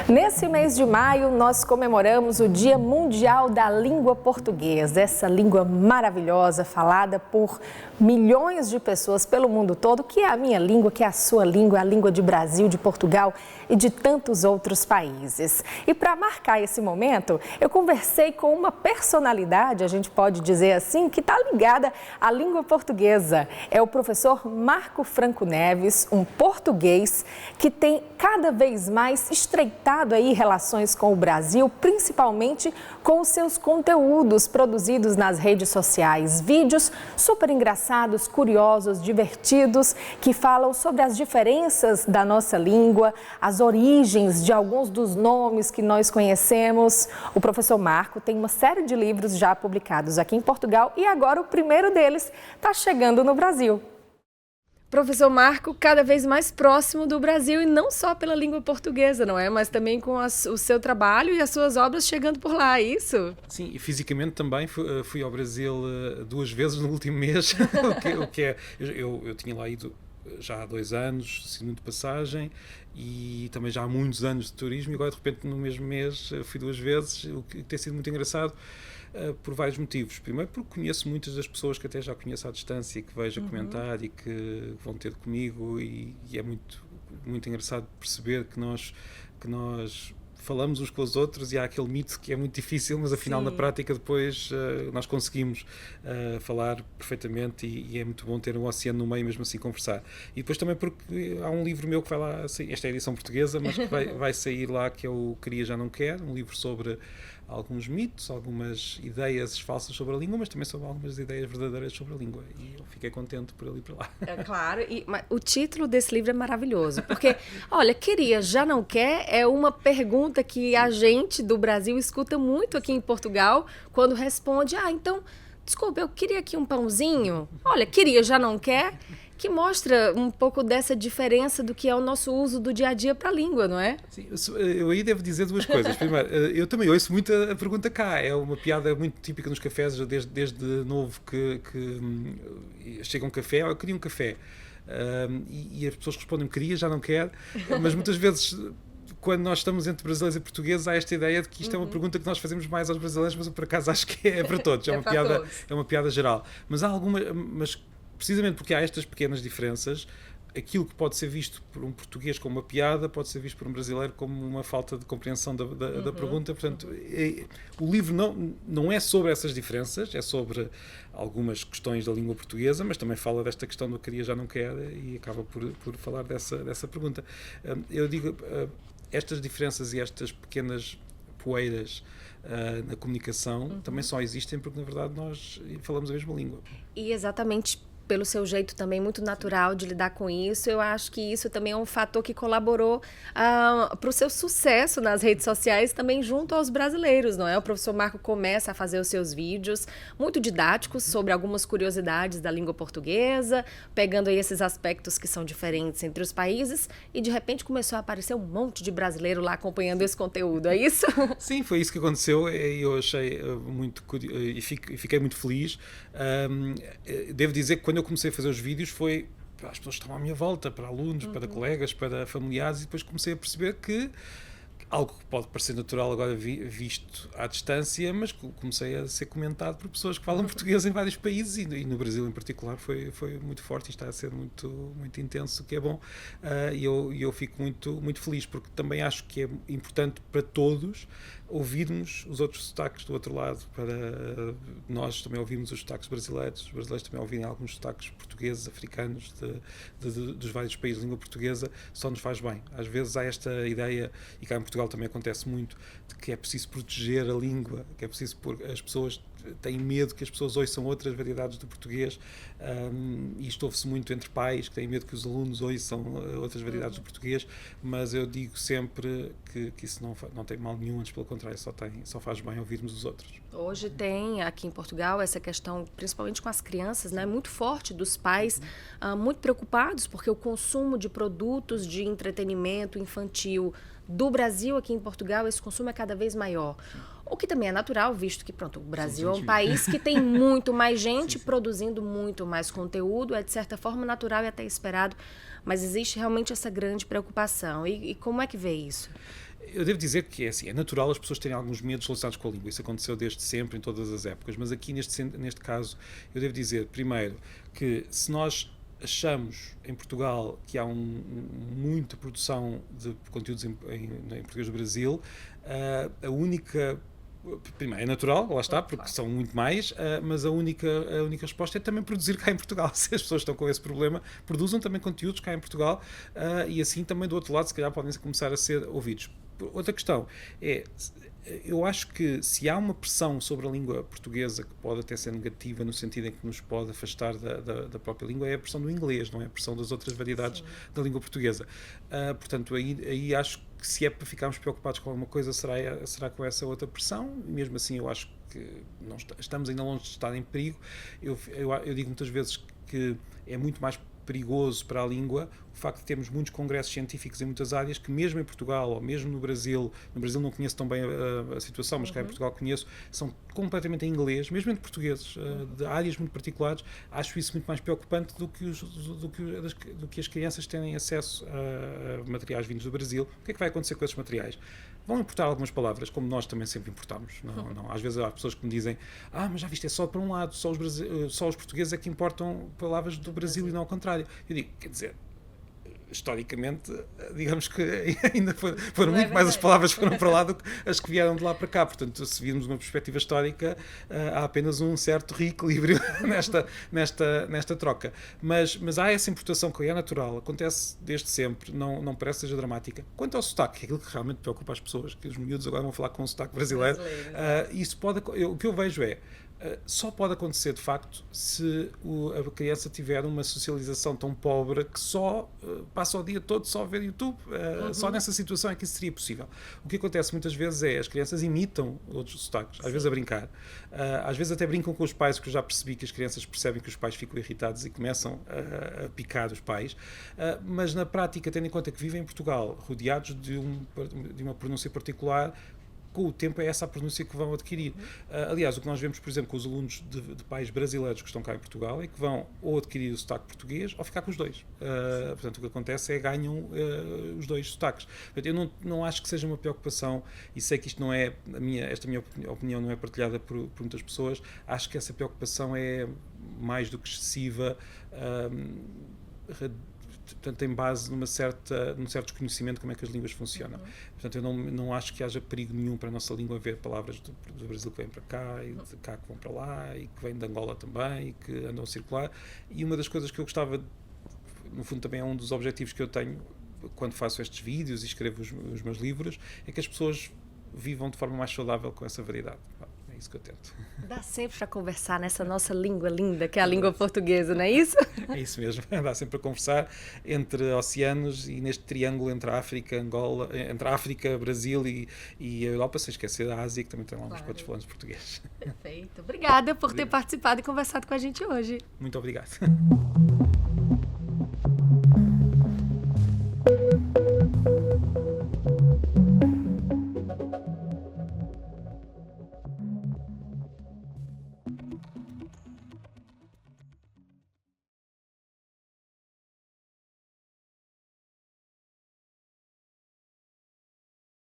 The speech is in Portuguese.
Nesse mês de maio, nós comemoramos o Dia Mundial da Língua Portuguesa, essa língua maravilhosa falada por milhões de pessoas pelo mundo todo, que é a minha língua, que é a sua língua, a língua de Brasil, de Portugal e de tantos outros países. E para marcar esse momento, eu conversei com uma personalidade, a gente pode dizer assim, que está ligada à língua portuguesa. É o professor Marco Franco Neves, um português que tem cada vez mais estreitado aí relações com o Brasil, principalmente com os seus conteúdos produzidos nas redes sociais. Vídeos super engraçados, curiosos, divertidos, que falam sobre as diferenças da nossa língua, as origens de alguns dos nomes que nós conhecemos. O professor Marco tem uma série de livros já publicados aqui em Portugal e agora o primeiro deles está chegando no Brasil. Professor Marco, cada vez mais próximo do Brasil e não só pela língua portuguesa, não é? Mas também com o seu trabalho e as suas obras chegando por lá, é isso? Sim, e fisicamente também fui ao Brasil 2 vezes no último mês, o que é, eu tinha lá ido já há 2 anos, seguindo de passagem, e também já há muitos anos de turismo, e agora de repente no mesmo mês fui 2 vezes, o que tem sido muito engraçado. Por vários motivos. Primeiro porque conheço muitas das pessoas que até já conheço à distância e que vejo a comentar e que vão ter comigo e é muito, muito engraçado perceber que nós falamos uns com os outros e há aquele mito que é muito difícil, mas afinal na prática depois nós conseguimos falar perfeitamente e é muito bom ter um oceano no meio mesmo assim conversar. E depois também porque há um livro meu que vai lá, esta é a edição portuguesa, mas que vai sair lá, que é o Queria Já Não Quer, um livro sobre alguns mitos, algumas ideias falsas sobre a língua, mas também sobre algumas ideias verdadeiras sobre a língua. E eu fiquei contente por ali e por lá. É claro, mas o título desse livro é maravilhoso, porque, olha, queria, já não quer, é uma pergunta que a gente do Brasil escuta muito aqui em Portugal, quando responde, então, desculpa, eu queria aqui um pãozinho. Olha, queria, já não quer, que mostra um pouco dessa diferença do que é o nosso uso do dia a dia para a língua, não é? Sim, eu aí devo dizer 2 coisas. Primeiro, eu também ouço muito a pergunta cá. É uma piada muito típica nos cafés, desde novo, que chega um café, eu queria um café. E as pessoas respondem, queria, já não quer. Mas muitas vezes, quando nós estamos entre brasileiros e portugueses, há esta ideia de que isto é uma pergunta que nós fazemos mais aos brasileiros, mas eu por acaso acho que é para todos. É uma piada geral. Mas há algumas... Precisamente porque há estas pequenas diferenças, aquilo que pode ser visto por um português como uma piada pode ser visto por um brasileiro como uma falta de compreensão da pergunta. Portanto, o livro não é sobre essas diferenças, é sobre algumas questões da língua portuguesa, mas também fala desta questão do queria, já não quer e acaba por falar dessa pergunta. Eu digo, estas diferenças e estas pequenas poeiras na comunicação também só existem porque, na verdade, nós falamos a mesma língua. E exatamente pelo seu jeito também muito natural de lidar com isso, eu acho que isso também é um fator que colaborou para o seu sucesso nas redes sociais também junto aos brasileiros, não é? O professor Marco começa a fazer os seus vídeos muito didáticos sobre algumas curiosidades da língua portuguesa, pegando aí esses aspectos que são diferentes entre os países e de repente começou a aparecer um monte de brasileiro lá acompanhando esse conteúdo, é isso? Sim, foi isso que aconteceu e eu achei muito curioso e fiquei muito feliz. Devo dizer que quando eu comecei a fazer os vídeos foi para as pessoas que estavam à minha volta, para alunos, para colegas, para familiares, e depois comecei a perceber que algo que pode parecer natural agora visto à distância, mas comecei a ser comentado por pessoas que falam português em vários países e no Brasil em particular foi muito forte e está a ser muito, muito intenso, o que é bom. E eu fico muito, muito feliz porque também acho que é importante para todos ouvirmos os outros sotaques do outro lado, para nós também ouvirmos os sotaques brasileiros, os brasileiros também ouvirem alguns sotaques portugueses, africanos, dos vários países de língua portuguesa, só nos faz bem. Às vezes há esta ideia, e cá em Portugal também acontece muito, de que é preciso proteger a língua, que é preciso as pessoas têm medo que as pessoas ouçam outras variedades do português, e isto ouve-se muito entre pais que têm medo que os alunos ouçam outras variedades do português, mas eu digo sempre que isso não tem mal nenhum, antes pelo contrário, só faz bem ouvirmos os outros. Hoje tem aqui em Portugal essa questão, principalmente com as crianças, né, muito forte dos pais, muito preocupados porque o consumo de produtos de entretenimento infantil do Brasil aqui em Portugal, esse consumo é cada vez maior. O que também é natural, visto que, pronto, o Brasil é um país que tem muito mais gente produzindo muito mais conteúdo, é de certa forma natural e até esperado, mas existe realmente essa grande preocupação. E como é que vê isso? Eu devo dizer que é natural as pessoas terem alguns medos relacionados com a língua. Isso aconteceu desde sempre, em todas as épocas. Mas aqui, neste caso, eu devo dizer, primeiro, que se nós achamos em Portugal que há muita produção de conteúdos em português do Brasil, a única... Primeiro, é natural, lá está, porque são muito mais, mas a única resposta é também produzir cá em Portugal. Se as pessoas estão com esse problema, produzam também conteúdos cá em Portugal e assim também do outro lado, se calhar, podem começar a ser ouvidos. Outra questão é, eu acho que se há uma pressão sobre a língua portuguesa que pode até ser negativa no sentido em que nos pode afastar da própria língua, é a pressão do inglês, não é a pressão das outras variedades da língua portuguesa. Portanto, aí acho que se é para ficarmos preocupados com alguma coisa, será com essa outra pressão, e mesmo assim eu acho que não estamos ainda longe de estar em perigo. Eu digo muitas vezes que é muito mais perigoso para a língua o facto de termos muitos congressos científicos em muitas áreas que mesmo em Portugal ou mesmo no Brasil não conheço tão bem a situação, mas cá em Portugal conheço, são completamente em inglês, mesmo entre portugueses, de áreas muito particulares. Acho isso muito mais preocupante do que as crianças terem acesso a materiais vindos do Brasil. O que é que vai acontecer com esses materiais? Vão importar algumas palavras, como nós também sempre importamos. Não. Às vezes há pessoas que me dizem mas já viste, é só para um lado, só os portugueses é que importam palavras do Brasil e não ao contrário. Eu digo, quer dizer, historicamente, digamos que ainda foram muito mais as palavras que foram para lá do que as que vieram de lá para cá. Portanto, se virmos uma perspectiva histórica, há apenas um certo reequilíbrio nesta troca. Mas há essa importação que é natural, acontece desde sempre, não parece que seja dramática. Quanto ao sotaque, que é aquilo que realmente preocupa as pessoas, que os miúdos agora vão falar com um sotaque brasileiro, isso o que eu vejo é, só pode acontecer de facto se a criança tiver uma socialização tão pobre que só passa o dia todo só a ver YouTube. Só nessa situação é que isso seria possível. O que acontece muitas vezes é as crianças imitam outros sotaques, às vezes a brincar, às vezes até brincam com os pais, porque eu já percebi que as crianças percebem que os pais ficam irritados e começam a picar os pais, mas na prática, tendo em conta que vivem em Portugal rodeados de uma pronúncia particular, com o tempo é essa a pronúncia que vão adquirir. Aliás, o que nós vemos, por exemplo, com os alunos de pais brasileiros que estão cá em Portugal é que vão ou adquirir o sotaque português ou ficar com os dois. Portanto, o que acontece é que ganham os dois sotaques. Portanto, eu não acho que seja uma preocupação, e sei que isto não é, esta minha opinião não é partilhada por muitas pessoas. Acho que essa preocupação é mais do que excessiva, portanto, tem base num certo desconhecimento de como é que as línguas funcionam. Portanto, eu não acho que haja perigo nenhum para a nossa língua haver palavras do Brasil que vêm para cá, e de cá que vão para lá, e que vêm de Angola também, e que andam a circular. E uma das coisas que eu gostava, no fundo também é um dos objetivos que eu tenho quando faço estes vídeos e escrevo os meus livros, é que as pessoas vivam de forma mais saudável com essa variedade. É isso que eu tento. Dá sempre para conversar nessa nossa língua linda, que é a língua portuguesa, não é isso? É isso mesmo, dá sempre para conversar entre oceanos e neste triângulo entre a África, Angola, entre a África, Brasil e a Europa, sem esquecer a Ásia, que também tem lá uns quantos falantes portugueses. Perfeito. Obrigada por ter participado e conversado com a gente hoje. Muito obrigado.